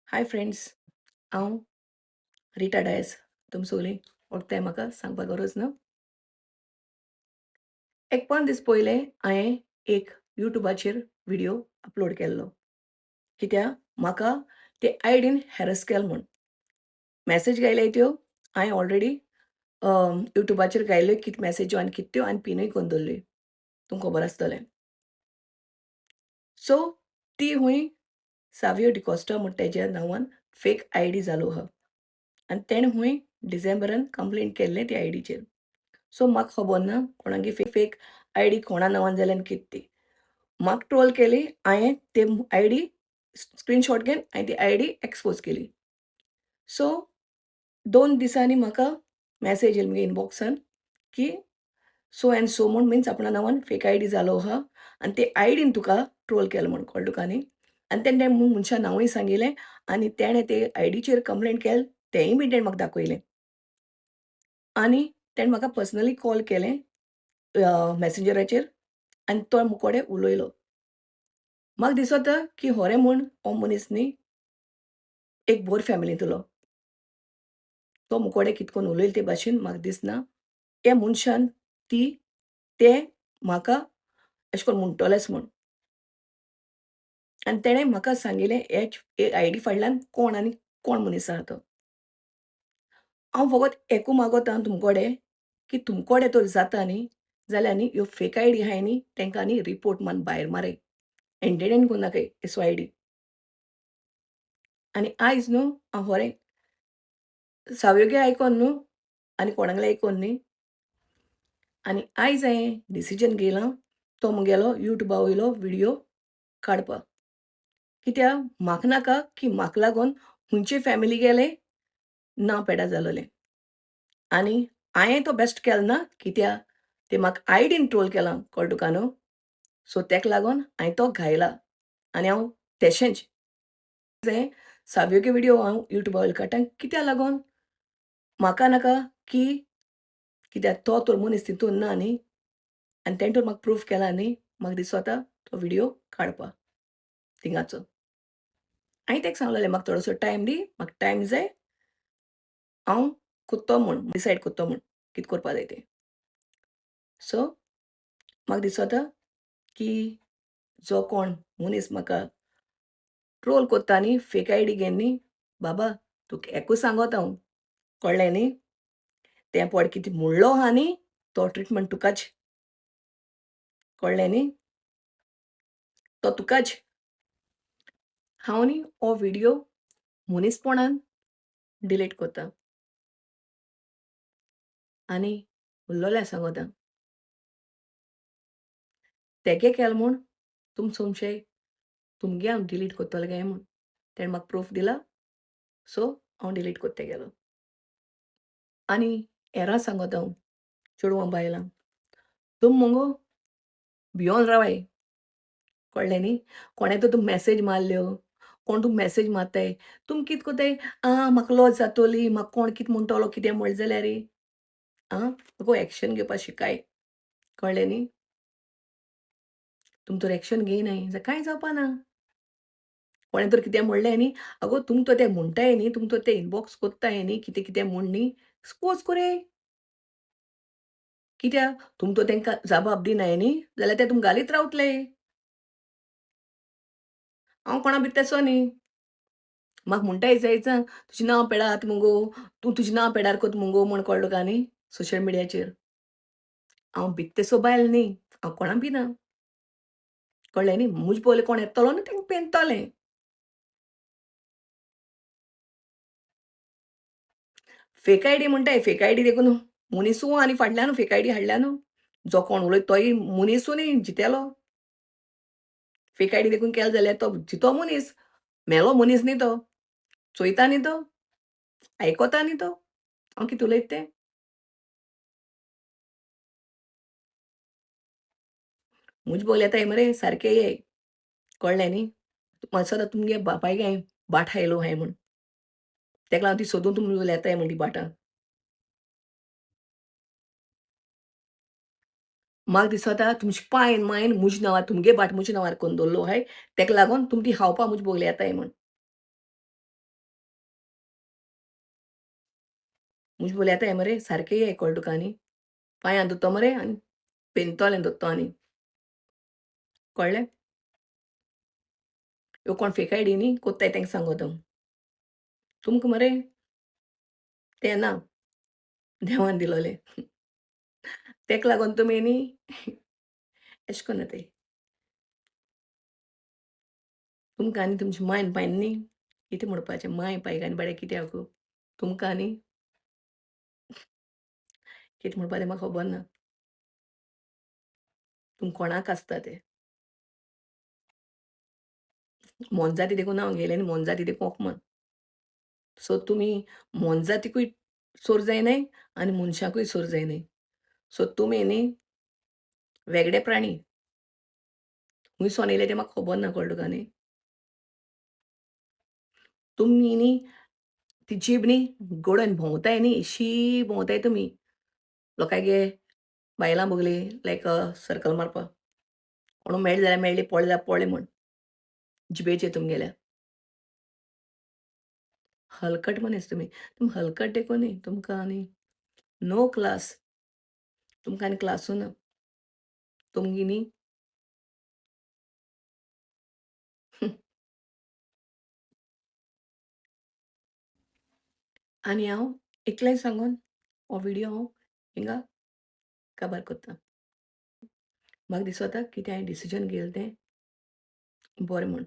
Hi friends, हांव रिटा डायस. तुमी सगलीं वळखताय म्हाका, सांगपा गरज ना. एक 5 दीस पयले हांवें एक यूट्यूबाचेर व्हिडिओ अपलोड केल्लो. कित्याक म्हाका ते आयडीन हॅरस केलो म्हूण. मॅसेज घायल्याय त्यो हांवें ऑलरेडी यूट्यूबाचेर घायल्ल्यो कितें मॅसेज्यो आनी कितें त्यो आनी पिनूय करून दवरल्ली. तुमकां खबर आसतलें. सो ती खूंय सावियो डिकॉस्टा म्हूण तेज्या नांवान फेक आयडी जालो आहा. आनी तेणें खूंय डिसेंबरान कंप्लेंट केल्लें ते आयडीचेर. सो म्हाका खबर ना कोणागे फेक आयडी कोणा नांवान जाली आनी कितें ती. म्हाका ट्रोल केली, हांवें ते आयडी स्क्रीनशॉट घेवन हांवें ती आयडी एक्सपोज केली. सो 2 दिसांनी म्हाका मॅसेज येयली म्हगे इनबॉक्सान, की सो एंड सो म्हूण मिन्स आपणा नांवान फेक आयडी जालो आहा आनी ते आयडीन तुका ट्रोल केलो म्हूण कळ्ळें तुका न्ही. आनी तेणें त्या मनशा नांवूय सांगिल्लें आनी तेणें ते आयडीचेर कंप्लेंट केली तेंय बी तेणें म्हाका दाखयलें. आनी तेणें म्हाका पर्सनली कॉल केलें मॅसेंजराचेर आनी तो मुकोडे उलयलो. म्हाका दिसोता की होरें म्हूण हो मनीस न्ही एक बोर फॅमिलींतलो. तो मुकोडे कितें करून उलयलो ते भाशेन म्हाका दिसना. त्या मनशान तें म्हाका अशें करून म्हणटलेंच म्हूण. आनी तेणें म्हाका सांगिल्लें हे आयडी फाटल्यान कोण आनी कोण मनीस आहा तो. हांव फकत एकू मागोतां तुमकोडे, की तुमकोडे तर जाता न्ही, जाल्यार न्ही ह्यो फेक आयडी आहाय न्ही, तेंकां न्ही रिपोर्ट मारून भायर मारय. एंटरटेन करूं नाकाय असो आयडी. आनी आयज न्हू हांव होरें सावयगे आयकोन न्हू आनी कोणागलें आयकोन न्ही आनी आयज हांवें डिसिजन घेयलां, तो म्हगेलो यूट्यूबा वयलो व्हिडिओ काडपाक. कित्याक म्हाका नाका की म्हाका लागून खंयचे फॅमिली गेले नांव पेड्यार जालोलें. आनी हांवें तो बेस्ट केलो ना, कित्याक ते म्हाका आयडीन ट्रोल केलां कळ्ळें तुका न्हू. सो तेका लागून हांवें तो घायला आनी हांव तेशेंच हांवें सावयगे व्हिडिओ हांव यूट्यूबा वयलो काडटां कित्याक लागून म्हाका नाका की कित्याक तो तर मनीस तितून ना न्ही आनी तेणें तर म्हाका प्रूफ केला न्ही, म्हाका दिसोता तो व्हिडिओ काडपा थिंगाचो. हांवें तेका सांगलेलें म्हाका थोडोसो टायम दी, म्हाका टायम जाय, हांव कोत्तो म्हूण डिसायड कोत्तो म्हूण कितें करपा जाय तें. सो म्हाका दिसोता की जो कोण मनीस म्हाका ट्रोल कोत्ता न्ही फेक आयडी घेवन न्ही, बाबा तुका एकूच सांगोत हांव, कळ्ळें न्ही. तें पड कितें म्हणलो आहा न्ही, तो ट्रिटमेंट तुकाच. कळ्ळें न्ही. तो तुकाच. हांव न्ही हो व्हिडिओ मनीसपणान डिलीट कोत्तां. आनी उरलोलें सांगोतां. तेगे केलो म्हूण तुम संशय तुमगे हांव डिलीट कोत्तोलें काय म्हूण. तेणें म्हाका प्रूफ दिला, सो हांव डिलीट कोत्ता गेलो. आनी हेरां सांगोता हांव चेडवां बायलांक. तुमी मुगो भियोन रावाय. कळ्ळें न्ही. कोणें तर तुमकां मॅसेज मारल्यो, कोण तुमकां मॅसेज मारताय. तुमी कितें कोत्ताय, म्हाका लॉस जातोली, म्हाका कोण कितें म्हणटलो कितें म्हणलें जाल्यार तुका एक्शन घेवपा शिकाय. कळ्ळें न्ही. तुमी तर एक्शन घेयनाय जाल्यार कांय जावपा ना. कोणें तर कितें म्हणलें न्ही, आगो तुमी तर तें म्हणटाय न्ही, तुमी तर तें इनबॉक्स कोत्ताय न्ही, कितें कितें म्हूण न्ही, एक्सपोज कोराय. कित्याक तुमी तर तेंकां जाबाब दिनाय न्ही, जाल्यार ते तुमकां घालीत रावतले. हांव कोणा भितर तेसो न्ही. म्हाका म्हणटाय जायचां, तुजें नांव पेडात मुगो, तूं तुजें नांव पेडार कोत मुगो म्हूण कळ्ळें तुका न्ही सोशल मिडियाचेर. हांव भितर तेसो बायल न्ही, हांव कोणा भिना. कळ्ळें न्ही. म्हजे पयलीं कोण येतलो न्ही तेंकां पेंदतलें. फेक आयडी म्हणटाय, फेक आयडी देखून मनिसू आनी फाटल्यान फेक आयडी हाडल्या न्हू. जो कोण उलयता तोय मनिसू न्ही जितेलो. फेक आयडी देखून केलो जाल्यार तो जितो मनीस. मेलो मनीस न्ही तो. चोयता न्ही तो. आयकोता न्ही तो. हांव कितें उलयता तें. म्हजे बोल येताय मरे सारके ये. कळ्ळें न्ही. म्हणसर तुमगे बापायगे हांवें बाट हायलो हांवें म्हूण. तेका लागून ती सोदून तुमी येताय म्हूण ती बाटां. म्हाका दिसोता तुमचे पायन मायन म्हज्या नांवार तुमगे बाट म्हज्या नांवार करून दवरलो आहाय. तेका लागून तुमी ती हावपा म्हजे बोगले येताय म्हूण. मुझ बोले आतां हें मरे सारकें हें कळ्ळें तुका न्ही. पांयां धुतो मरे आनी पेंतोलें धुतो आनी. कळ्ळें? ह्यो कोण फेक आयडी न्ही, कोत्ताय तेंका सांगोत हांव. तुमकां मरे तें ना, देवान दिलोलें. तेका लागोन तुमी न्ही एशें कोन्ना तें. तुमकां आनी तुमचे मायन पायन न्ही, कितें म्हणपाचें माय पायक आनी बाबड्या कित्याक? तुमकां न्ही कितें म्हणपा तें म्हाका खबर ना. तुमी कोणाक आसता ते. मोनजाती देखून नांव घेयलें आनी मोनजाती देखून ओकमन. सो तुमी मोनजातीकूय सोर जायनाय आनी मनशाकूय सोर जायनाय. सो तुमी न्ही वेगळे प्राणी. खुंयसोन येयले तें म्हाका खबर ना कळ्ळें तुका न्ही. तुमी न्ही ती जीब न्ही घोडोन भोंवताय न्ही, शी भोंवताय तुमी. लोकांगे बायलां बोगली लायक सर्कल मारपा. कोणू मेळ्ळी जाल्यार मेळ्ळी, पळ्ळी जाल्यार पळ्ळी म्हूण. जिबेचेर तुमगेल्या. हलकट मनीस तुमी. तुमी हलकट देखून न्ही. तुमकां न्ही नो क्लास. तुमकां आनी क्लासू ना. तुमगे न्ही आनी हांव इतलें सांगून हो व्हिडियो हांव हिंगा काबार कोत्तां. म्हाका दिसोता कितें हांवें डिसिजन घेयलें तें बरें म्हूण.